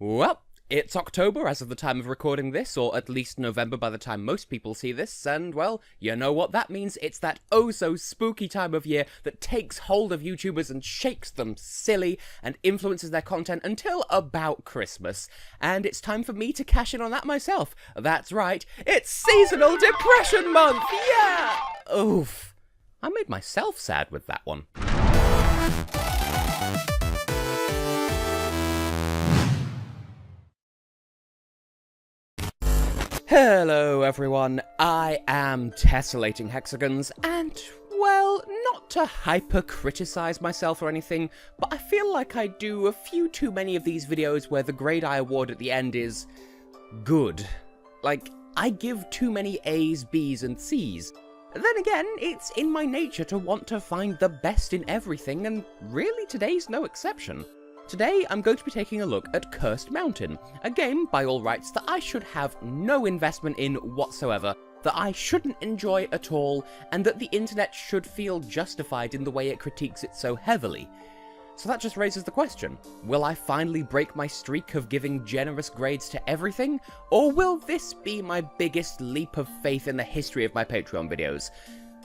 Well, it's October as of the time of recording this, or at least November by the time most people see this, and well, you know what that means. It's that oh-so-spooky time of year that takes hold of YouTubers and shakes them silly and influences their content until about Christmas. And it's time for me to cash in on that myself. That's right, it's Seasonal Depression Month! Yeah! Oof. I made myself sad with that one. Hello everyone, I am Tessellating Hexagons, and, well, not to hyper-criticize myself or anything, but I feel like I do a few too many of these videos where the grade I award at the end is good. Like, I give too many A's, B's, and C's. Then again, it's in my nature to want to find the best in everything, and really today's no exception. Today, I'm going to be taking a look at Cursed Mountain, a game, by all rights, that I should have no investment in whatsoever, that I shouldn't enjoy at all, and that the internet should feel justified in the way it critiques it so heavily. So that just raises the question, will I finally break my streak of giving generous grades to everything, or will this be my biggest leap of faith in the history of my Patreon videos?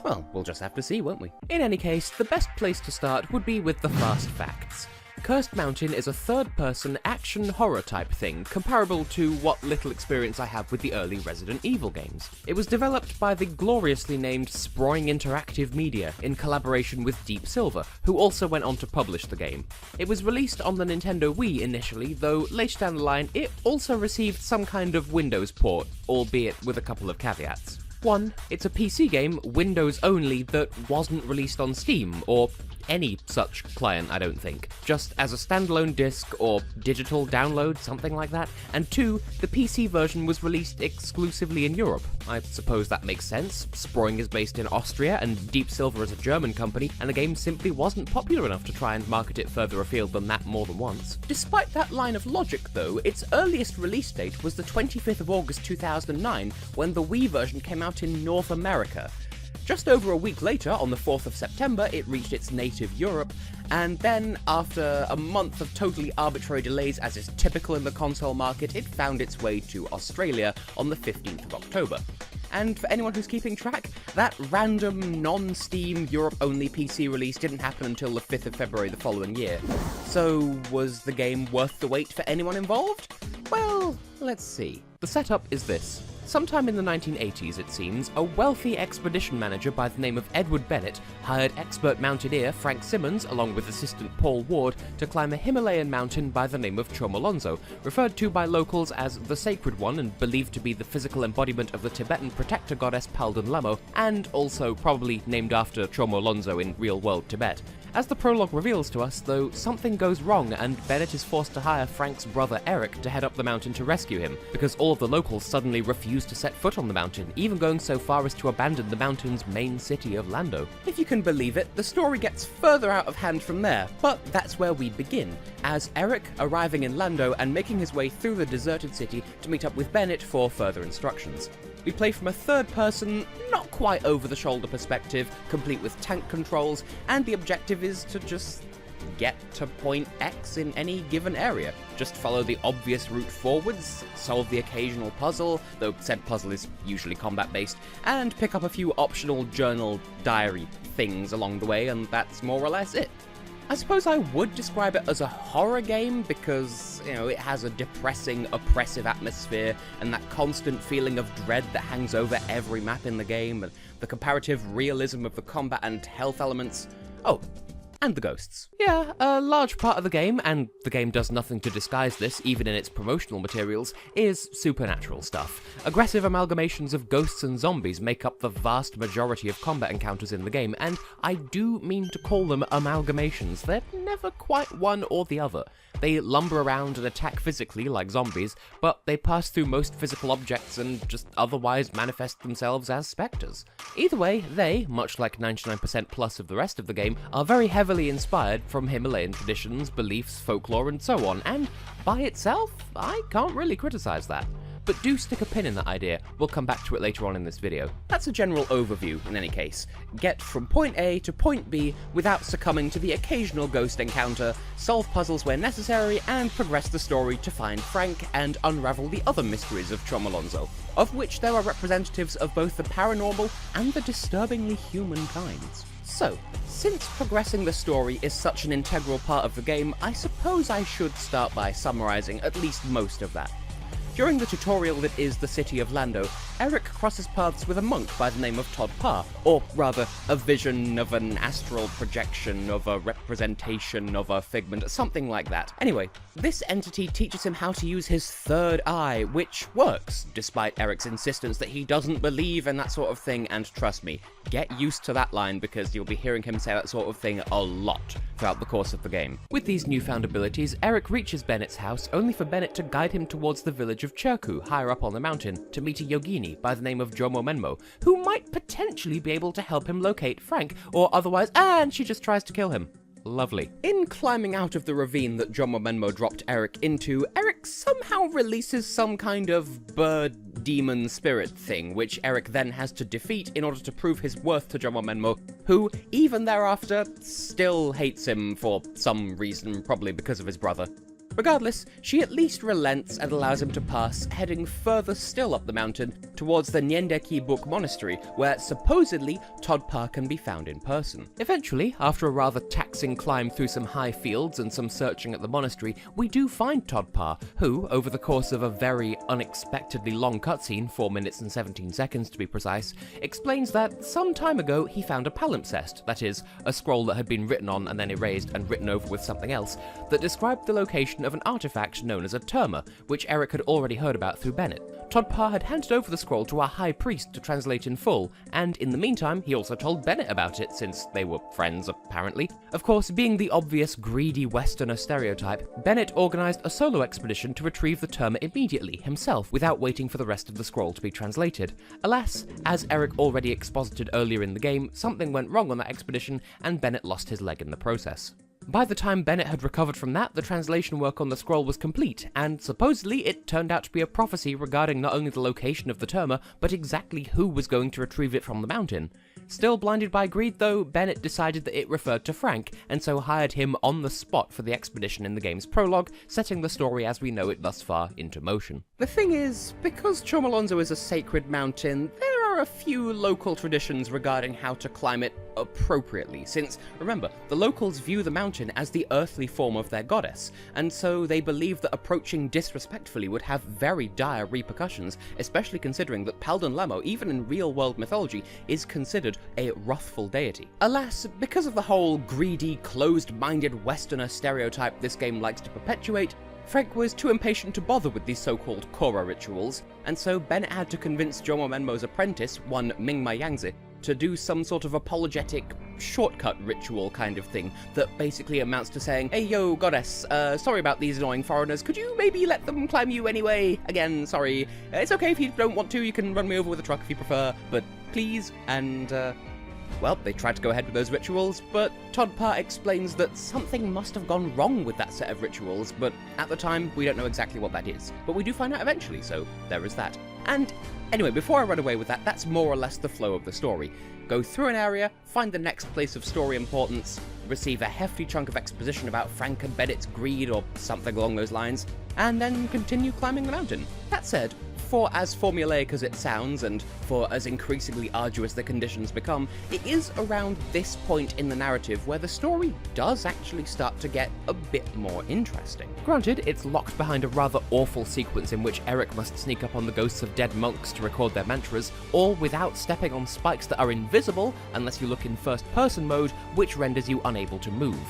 Well, we'll just have to see, won't we? In any case, the best place to start would be with the fast facts. Cursed Mountain is a third-person action horror type thing, comparable to what little experience I have with the early Resident Evil games. It was developed by the gloriously named Sproing Interactive Media in collaboration with Deep Silver, who also went on to publish the game. It was released on the Nintendo Wii initially, though later down the line it also received some kind of Windows port, albeit with a couple of caveats. 1. It's a PC game, Windows only, that wasn't released on Steam, or any such client, I don't think. Just as a standalone disc or digital download, something like that. And 2, the PC version was released exclusively in Europe. I suppose that makes sense. Sproing is based in Austria, and Deep Silver is a German company, and the game simply wasn't popular enough to try and market it further afield than that more than once. Despite that line of logic, though, its earliest release date was the 25th of August 2009, when the Wii version came out in North America. Just over a week later, on the 4th of September, it reached its native Europe, and then, after a month of totally arbitrary delays as is typical in the console market, it found its way to Australia on the 15th of October. And for anyone who's keeping track, that random, non-Steam, Europe-only PC release didn't happen until the 5th of February the following year. So, was the game worth the wait for anyone involved? Well, let's see. The setup is this. Sometime in the 1980s, it seems, a wealthy expedition manager by the name of Edward Bennett hired expert mountaineer Frank Simmons, along with assistant Paul Ward, to climb a Himalayan mountain by the name of Chomolungma, referred to by locals as the Sacred One and believed to be the physical embodiment of the Tibetan protector goddess Palden Lamo, and also probably named after Chomolungma in real-world Tibet. As the prologue reveals to us, though, something goes wrong and Bennett is forced to hire Frank's brother Eric to head up the mountain to rescue him, because all of the locals suddenly refuse to set foot on the mountain, even going so far as to abandon the mountain's main city of Lando. If you can believe it, the story gets further out of hand from there, but that's where we begin, as Eric arriving in Lando and making his way through the deserted city to meet up with Bennett for further instructions. We play from a third-person, not quite over-the-shoulder perspective, complete with tank controls, and the objective is to just get to point X in any given area. Just follow the obvious route forwards, solve the occasional puzzle, though said puzzle is usually combat-based, and pick up a few optional journal, diary things along the way, and that's more or less it. I suppose I would describe it as a horror game because, you know, it has a depressing, oppressive atmosphere and that constant feeling of dread that hangs over every map in the game, and the comparative realism of the combat and health elements. Oh, and the ghosts. Yeah, a large part of the game, and the game does nothing to disguise this, even in its promotional materials, is supernatural stuff. Aggressive amalgamations of ghosts and zombies make up the vast majority of combat encounters in the game, and I do mean to call them amalgamations. They're never quite one or the other. They lumber around and attack physically like zombies, but they pass through most physical objects and just otherwise manifest themselves as spectres. Either way, they, much like 99% plus of the rest of the game, are very heavily inspired from Himalayan traditions, beliefs, folklore, and so on, and by itself, I can't really criticize that. but do stick a pin in that idea. We'll come back to it later on in this video. That's a general overview in any case. Get from point A to point B without succumbing to the occasional ghost encounter, solve puzzles where necessary, and progress the story to find Frank and unravel the other mysteries of Chom Alonzo, of which there are representatives of both the paranormal and the disturbingly human kinds. So, since progressing the story is such an integral part of the game, I suppose I should start by summarizing at least most of that. During the tutorial that is the city of Lando, Eric crosses paths with a monk by the name of Todd Parr, or rather, a vision of an astral projection of a representation of a figment, something like that. Anyway, this entity teaches him how to use his third eye, which works, despite Eric's insistence that he doesn't believe in that sort of thing, and trust me, get used to that line because you'll be hearing him say that sort of thing a lot throughout the course of the game. With these newfound abilities, Eric reaches Bennett's house only for Bennett to guide him towards the village of Cherku, higher up on the mountain, to meet a yogini by the name of Jomo Menmo, who might potentially be able to help him locate Frank, or otherwise, and she just tries to kill him. Lovely. In climbing out of the ravine that Jomo Menmo dropped Eric into, Eric somehow releases some kind of bird demon spirit thing, which Eric then has to defeat in order to prove his worth to Jomo Menmo, who, even thereafter, still hates him for some reason, probably because of his brother. Regardless, she at least relents and allows him to pass, heading further still up the mountain towards the Nyendeki Book Monastery, where supposedly Todd Parr can be found in person. Eventually, after a rather taxing climb through some high fields and some searching at the monastery, we do find Todd Parr, who, over the course of a very unexpectedly long cutscene, 4 minutes and 17 seconds to be precise, explains that some time ago he found a palimpsest, that is, a scroll that had been written on and then erased and written over with something else, that described the location of an artifact known as a terma, which Eric had already heard about through Bennett. Todd Parr had handed over the scroll to our high priest to translate in full, and in the meantime he also told Bennett about it, since they were friends apparently. Of course, being the obvious greedy Westerner stereotype, Bennett organised a solo expedition to retrieve the terma immediately, himself, without waiting for the rest of the scroll to be translated. Alas, as Eric already exposited earlier in the game, something went wrong on that expedition, and Bennett lost his leg in the process. By the time Bennett had recovered from that, the translation work on the scroll was complete, and supposedly it turned out to be a prophecy regarding not only the location of the terma, but exactly who was going to retrieve it from the mountain. Still blinded by greed though, Bennett decided that it referred to Frank, and so hired him on the spot for the expedition in the game's prologue, setting the story as we know it thus far into motion. The thing is, because Chom Alonzo is a sacred mountain, there are a few local traditions regarding how to climb it appropriately, since, remember, the locals view the mountain as the earthly form of their goddess, and so they believe that approaching disrespectfully would have very dire repercussions, especially considering that Palden Lamo, even in real-world mythology, is considered a wrathful deity. Alas, because of the whole greedy, closed-minded Westerner stereotype this game likes to perpetuate, Frank was too impatient to bother with these so-called Korra rituals, and so Bennett had to convince Jomo Menmo's apprentice, one Mingma Yangzi, to do some sort of apologetic shortcut ritual kind of thing that basically amounts to saying, "Hey yo, goddess, sorry about these annoying foreigners, could you maybe let them climb you anyway? Again, sorry, it's okay if you don't want to, you can run me over with a truck if you prefer, but please," and well, they tried to go ahead with those rituals, but Todd Parr explains that something must have gone wrong with that set of rituals, but at the time, we don't know exactly what that is. But we do find out eventually, so there is that. And anyway, before I run away with that, that's more or less the flow of the story. Go through an area, find the next place of story importance, receive a hefty chunk of exposition about Frank and Bennett's greed or something along those lines, and then continue climbing the mountain. That said, for as formulaic as it sounds, and for as increasingly arduous the conditions become, it is around this point in the narrative where the story does actually start to get a bit more interesting. Granted, it's locked behind a rather awful sequence in which Eric must sneak up on the ghosts of dead monks to record their mantras, all without stepping on spikes that are invisible unless you look in first-person mode, which renders you unable to move.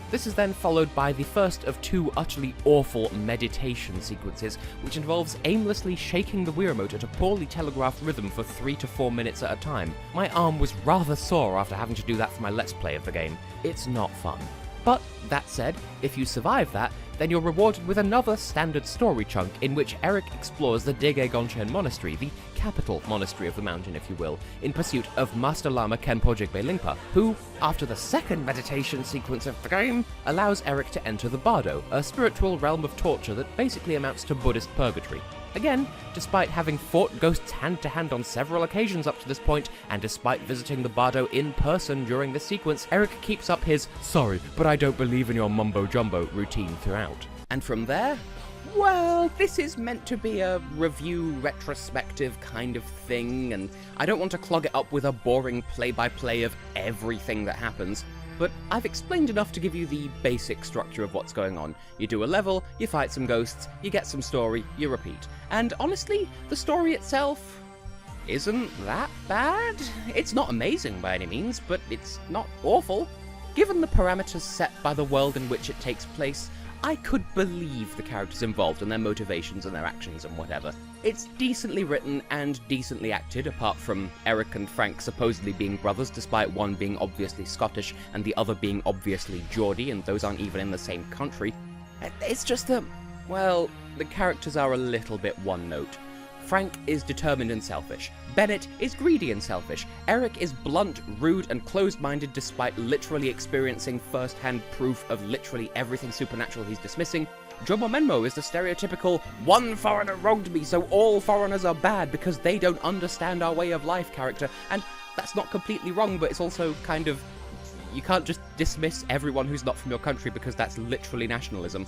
This is then followed by the first of two utterly awful meditation sequences, which involves aimlessly shaking the Wii Remote at a poorly telegraphed rhythm for 3 to 4 minutes at a time. My arm was rather sore after having to do that for my Let's Play of the game. It's not fun. But, that said, if you survive that, then you're rewarded with another standard story chunk in which Eric explores the Dege Gonchen Monastery, the capital monastery of the mountain, if you will, in pursuit of Master Lama Khenpo Jigme Lingpa, who, after the second meditation sequence of the game, allows Eric to enter the Bardo, a spiritual realm of torture that basically amounts to Buddhist purgatory. Again, despite having fought ghosts hand-to-hand on several occasions up to this point, and despite visiting the Bardo in person during this sequence, Eric keeps up his "sorry, but I don't believe in your mumbo-jumbo" routine throughout. And from there, well, this is meant to be a review retrospective kind of thing, and I don't want to clog it up with a boring play-by-play of everything that happens. But I've explained enough to give you the basic structure of what's going on. You do a level, you fight some ghosts, you get some story, you repeat. And honestly, the story itself isn't that bad. It's not amazing by any means, but it's not awful. Given the parameters set by the world in which it takes place, I could believe the characters involved and their motivations and their actions and whatever. It's decently written and decently acted, apart from Eric and Frank supposedly being brothers, despite one being obviously Scottish and the other being obviously Geordie, and those aren't even in the same country. It's just that, well, the characters are a little bit one note. Frank is determined and selfish. Bennett is greedy and selfish. Eric is blunt, rude, and closed-minded despite literally experiencing first-hand proof of literally everything supernatural he's dismissing. Jomo Menmo is the stereotypical, "one foreigner wronged me, so all foreigners are bad because they don't understand our way of life" character, and that's not completely wrong, but it's also kind of, you can't just dismiss everyone who's not from your country because that's literally nationalism.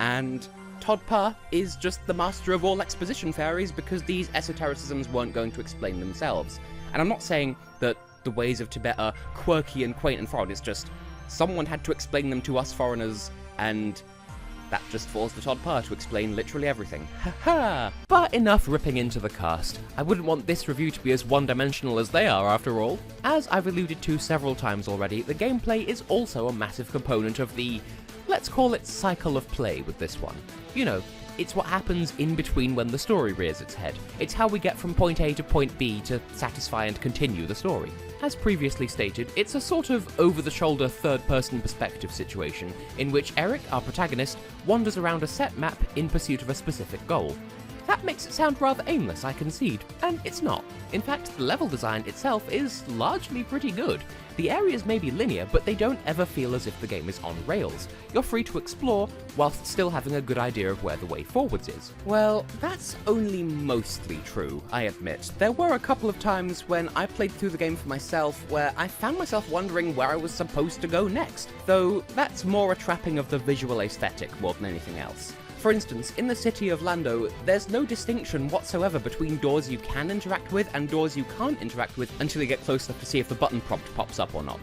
And Todd Parr is just the master of all exposition fairies because these esotericisms weren't going to explain themselves. And I'm not saying that the ways of Tibet are quirky and quaint and foreign, it's just someone had to explain them to us foreigners, and that just falls to Todd Parr to explain literally everything. Haha! But enough ripping into the cast. I wouldn't want this review to be as one-dimensional as they are, after all. As I've alluded to several times already, the gameplay is also a massive component of the, let's call it, cycle of play with this one. You know, it's what happens in between when the story rears its head. It's how we get from point A to point B to satisfy and continue the story. As previously stated, it's a sort of over-the-shoulder third-person perspective situation, in which Eric, our protagonist, wanders around a set map in pursuit of a specific goal. That makes it sound rather aimless, I concede, and it's not. In fact, the level design itself is largely pretty good. The areas may be linear, but they don't ever feel as if the game is on rails. You're free to explore, whilst still having a good idea of where the way forwards is. Well, that's only mostly true, I admit. There were a couple of times when I played through the game for myself where I found myself wondering where I was supposed to go next, though that's more a trapping of the visual aesthetic more than anything else. For instance, in the city of Lando, there's no distinction whatsoever between doors you can interact with and doors you can't interact with until you get close enough to see if the button prompt pops up or not.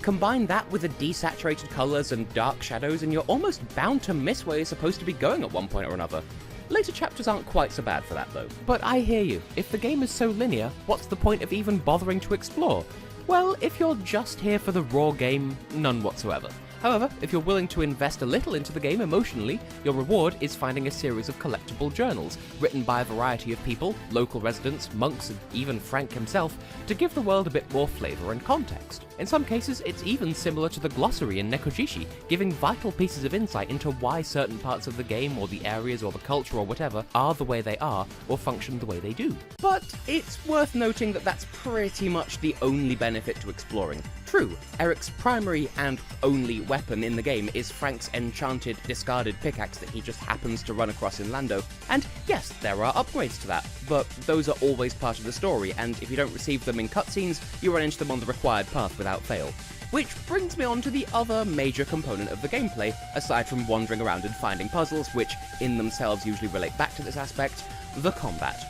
Combine that with the desaturated colours and dark shadows and you're almost bound to miss where you're supposed to be going at one point or another. Later chapters aren't quite so bad for that though. But I hear you, if the game is so linear, what's the point of even bothering to explore? Well, if you're just here for the raw game, none whatsoever. However, if you're willing to invest a little into the game emotionally, your reward is finding a series of collectible journals, written by a variety of people, local residents, monks, and even Frank himself, to give the world a bit more flavour and context. In some cases, it's even similar to the glossary in Nekojishi, giving vital pieces of insight into why certain parts of the game, or the areas, or the culture, or whatever, are the way they are, or function the way they do. But it's worth noting that that's pretty much the only benefit to exploring. True, Eric's primary and only weapon in the game is Frank's enchanted, discarded pickaxe that he just happens to run across in Lando, and yes, there are upgrades to that, but those are always part of the story, and if you don't receive them in cutscenes, you run into them on the required path without fail. Which brings me on to the other major component of the gameplay, aside from wandering around and finding puzzles, which in themselves usually relate back to this aspect, the combat.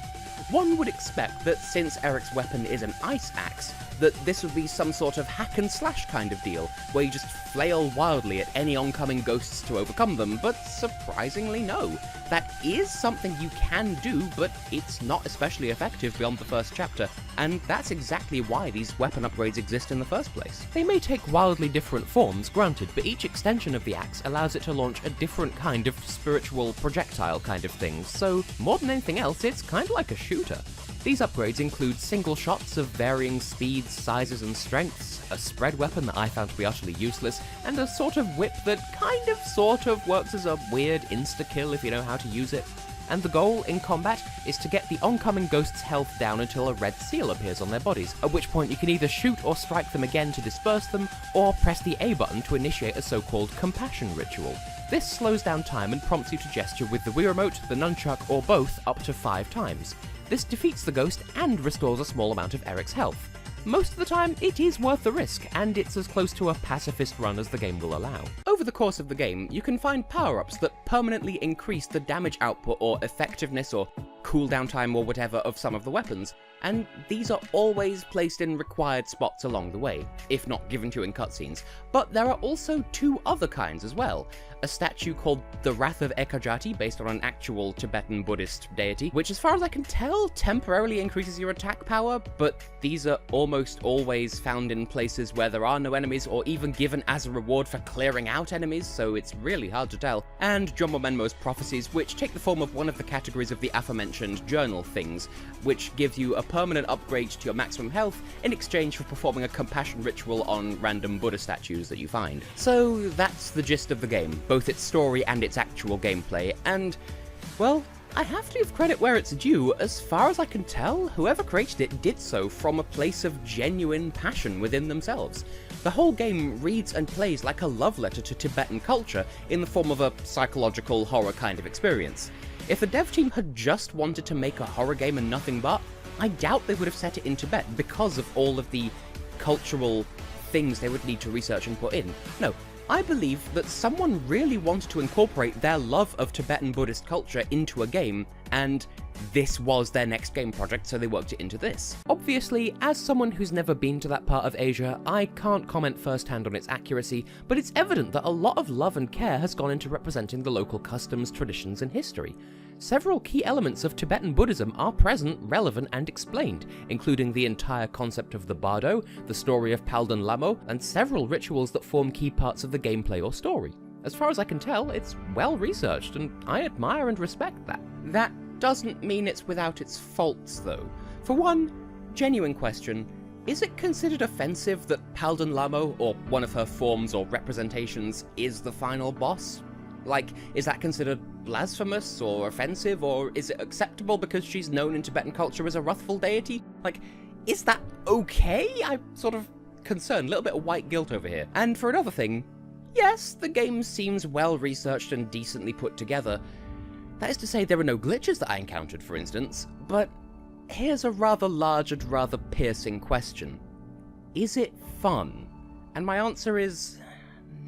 One would expect that since Eric's weapon is an ice axe, that this would be some sort of hack and slash kind of deal, where you just flail wildly at any oncoming ghosts to overcome them, but surprisingly no. That is something you can do, but it's not especially effective beyond the first chapter, and that's exactly why these weapon upgrades exist in the first place. They may take wildly different forms, granted, but each extension of the axe allows it to launch a different kind of spiritual projectile kind of thing, so more than anything else, it's kind of like a shooter. These upgrades include single shots of varying speeds, sizes, and strengths, a spread weapon that I found to be utterly useless, and a sort of whip that sort of works as a weird insta-kill if you know how to use it. and the goal in combat is to get the oncoming ghosts' health down until a red seal appears on their bodies, at which point you can either shoot or strike them again to disperse them, or press the A button to initiate a so-called compassion ritual. This slows down time and prompts you to gesture with the Wii Remote, the nunchuck, or both up to 5 times. This defeats the ghost and restores a small amount of Eric's health. Most of the time, it is worth the risk, and it's as close to a pacifist run as the game will allow. Over the course of the game, you can find power-ups that permanently increase the damage output or effectiveness or cooldown time or whatever of some of the weapons, and these are always placed in required spots along the way, if not given to you in cutscenes. But there are also 2 other kinds as well. A statue called the Wrath of Ekajati, based on an actual Tibetan Buddhist deity, which as far as I can tell temporarily increases your attack power, but these are almost always found in places where there are no enemies or even given as a reward for clearing out enemies, so it's really hard to tell. And Jumbo Menmo's prophecies, which take the form of one of the categories of the aforementioned journal things, which gives you a permanent upgrade to your maximum health in exchange for performing a compassion ritual on random Buddha statues that you find. So that's the gist of the game, both its story and its actual gameplay, and, well, I have to give credit where it's due. As far as I can tell, whoever created it did so from a place of genuine passion within themselves. The whole game reads and plays like a love letter to Tibetan culture in the form of a psychological horror kind of experience. If the dev team had just wanted to make a horror game and nothing but, I doubt they would have set it in Tibet because of all of the cultural things they would need to research and put in. No, I believe that someone really wanted to incorporate their love of Tibetan Buddhist culture into a game, and this was their next game project, so they worked it into this. Obviously, as someone who's never been to that part of Asia, I can't comment firsthand on its accuracy, but it's evident that a lot of love and care has gone into representing the local customs, traditions, and history. Several key elements of Tibetan Buddhism are present, relevant, and explained, including the entire concept of the bardo, the story of Palden Lamo, and several rituals that form key parts of the gameplay or story. As far as I can tell, it's well researched, and I admire and respect that. That doesn't mean it's without its faults, though. For one, genuine question, is it considered offensive that Palden Lamo, or one of her forms or representations, is the final boss? Like, is that considered blasphemous or offensive, or is it acceptable because she's known in Tibetan culture as a wrathful deity? Like, is that okay? I'm sort of concerned, a little bit of white guilt over here. And for another thing, yes, the game seems well researched and decently put together. That is to say, there are no glitches that I encountered, for instance, but here's a rather large and rather piercing question. Is it fun? And my answer is,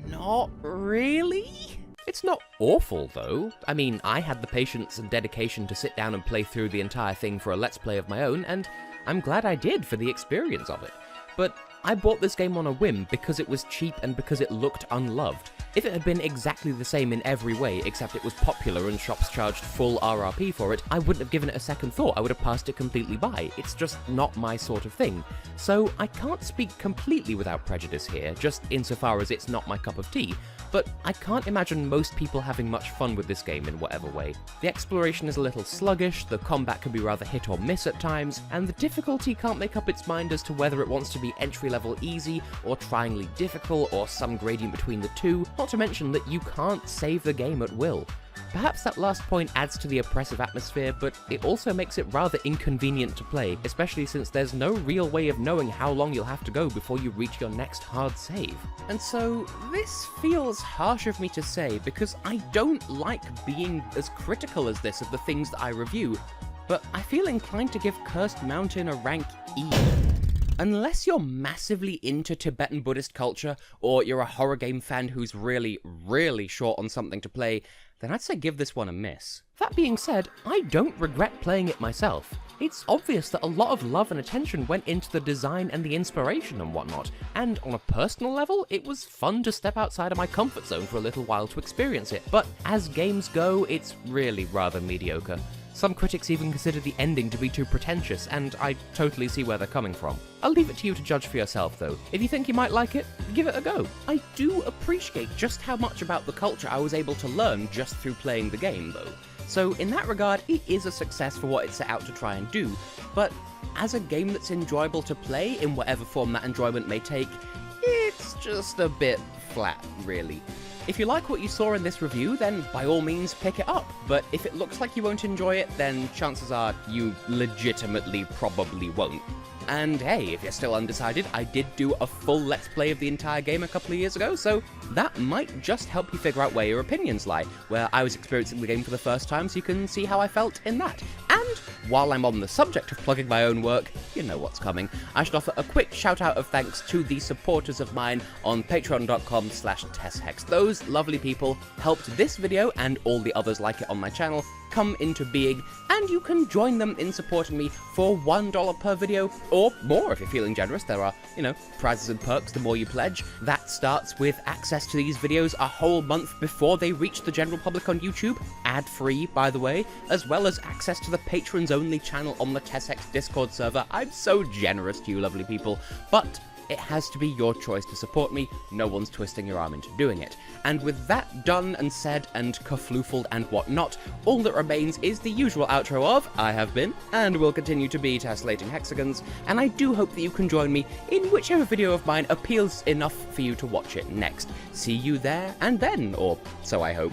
not really? It's not awful, though. I mean, I had the patience and dedication to sit down and play through the entire thing for a Let's Play of my own, and I'm glad I did for the experience of it. But I bought this game on a whim because it was cheap and because it looked unloved. If it had been exactly the same in every way, except it was popular and shops charged full RRP for it, I wouldn't have given it a second thought. I would have passed it completely by. It's just not my sort of thing. So I can't speak completely without prejudice here, just insofar as it's not my cup of tea, but I can't imagine most people having much fun with this game in whatever way. The exploration is a little sluggish, the combat can be rather hit or miss at times, and the difficulty can't make up its mind as to whether it wants to be entry-level easy, or tryingly difficult, or some gradient between the two, not to mention that you can't save the game at will. Perhaps that last point adds to the oppressive atmosphere, but it also makes it rather inconvenient to play, especially since there's no real way of knowing how long you'll have to go before you reach your next hard save. And so, this feels harsh of me to say, because I don't like being as critical as this of the things that I review, but I feel inclined to give Cursed Mountain a rank E. Unless you're massively into Tibetan Buddhist culture, or you're a horror game fan who's really, really short on something to play, then I'd say give this one a miss. That being said, I don't regret playing it myself. It's obvious that a lot of love and attention went into the design and the inspiration and whatnot, and on a personal level, it was fun to step outside of my comfort zone for a little while to experience it, but as games go, it's really rather mediocre. Some critics even consider the ending to be too pretentious, and I totally see where they're coming from. I'll leave it to you to judge for yourself, though. If you think you might like it, give it a go. I do appreciate just how much about the culture I was able to learn just through playing the game, though. So in that regard, it is a success for what it set out to try and do, but as a game that's enjoyable to play in whatever form that enjoyment may take, it's just a bit flat, really. If you like what you saw in this review, then by all means pick it up, but if it looks like you won't enjoy it, then chances are you legitimately probably won't. And hey, if you're still undecided, I did do a full Let's Play of the entire game a couple of years ago, so that might just help you figure out where your opinions lie, where I was experiencing the game for the first time, so you can see how I felt in that. And while I'm on the subject of plugging my own work, you know what's coming, I should offer a quick shout out of thanks to the supporters of mine on patreon.com/TessHex. Those lovely people helped this video and all the others like it on my channel come into being, and you can join them in supporting me for $1 per video, or more if you're feeling generous. There are, prizes and perks the more you pledge. That starts with access to these videos a whole month before they reach the general public on YouTube, ad-free by the way, as well as access to the patrons only channel on the TessHex Discord server. I'm so generous to you lovely people, but it has to be your choice to support me. No one's twisting your arm into doing it. And with that done and said and kafloofled and whatnot, all that remains is the usual outro of I have been, and will continue to be, Tessellating Hexagons, and I do hope that you can join me in whichever video of mine appeals enough for you to watch it next. See you there and then, or so I hope.